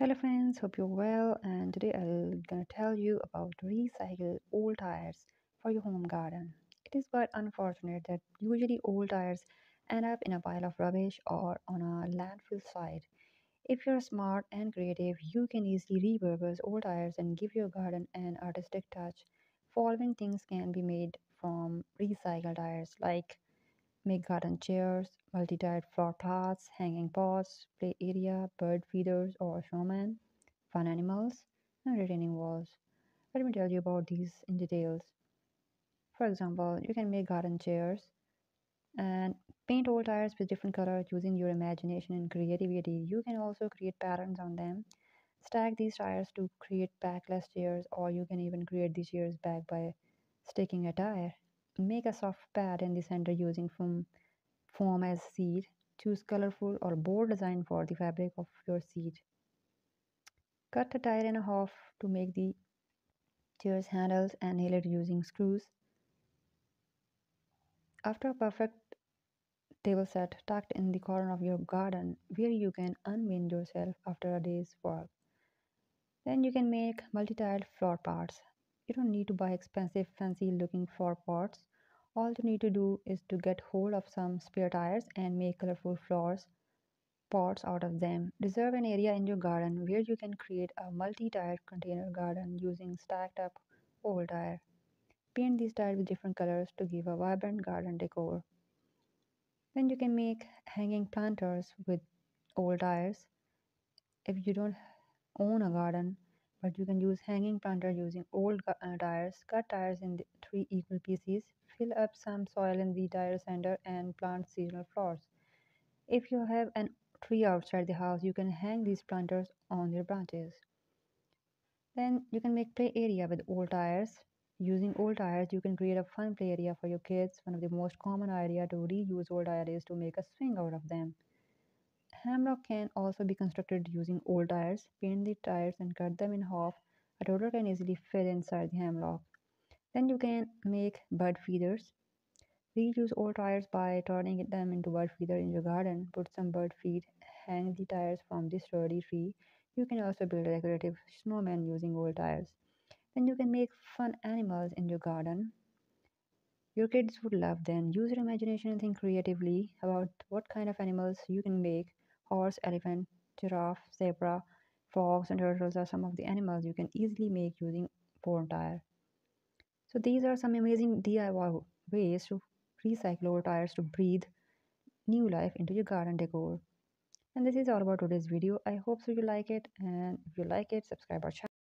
Hello friends, hope you're well, and today I'm gonna tell you about recycle old tires for your home garden. It is quite unfortunate that usually old tires end up in a pile of rubbish or on a landfill site. If you're smart and creative, you can easily repurpose old tires and give your garden an artistic touch. Following things can be made from recycled tires like make garden chairs, multi-tied flower pots, hanging pots, play area, bird feeders or showman, fun animals, and retaining walls. Let me tell you about these in details. For example, you can make garden chairs and paint old tires with different colors using your imagination and creativity. You can also create patterns on them. Stack these tires to create backless chairs, or you can even create these chairs back by sticking a tire. Make a soft pad in the center using foam as seed. Choose colorful or bold design for the fabric of your seed. Cut the tire in half to make the chair's handles and nail it using screws. After a perfect table set tucked in the corner of your garden where you can unwind yourself after a day's work. Then you can make multi-tiled flower pots. You don't need to buy expensive fancy looking flower pots. All you need to do is to get hold of some spare tires and make colorful flowers pots out of them. Reserve an area in your garden where you can create a multi-tiered container garden using stacked up old tire. Paint these tiles with different colors to give a vibrant garden decor. Then you can make hanging planters with old tires. If you don't own a garden, but you can use hanging planter using old tires. Cut tires in three equal pieces. Fill up some soil in the tire center and plant seasonal flowers. If you have a tree outside the house, you can hang these planters on their branches. Then you can make play area with old tires. Using old tires, you can create a fun play area for your kids. One of the most common idea to reuse old tires is to make a swing out of them. Hammock can also be constructed using old tires. Paint the tires and cut them in half. A toddler can easily fit inside the hammock. Then you can make bird feeders. Reuse old tires by turning them into bird feeder in your garden. Put some bird feed, hang the tires from this sturdy tree. You can also build a decorative snowman using old tires. Then you can make fun animals in your garden. Your kids would love them. Use your imagination and think creatively about what kind of animals you can make. Horse, elephant, giraffe, zebra, frogs, and turtles are some of the animals you can easily make using bone tire. So these are some amazing DIY ways to recycle old tires to breathe new life into your garden decor. And this is all about today's video. I hope so you like it, and if you like it, subscribe our channel.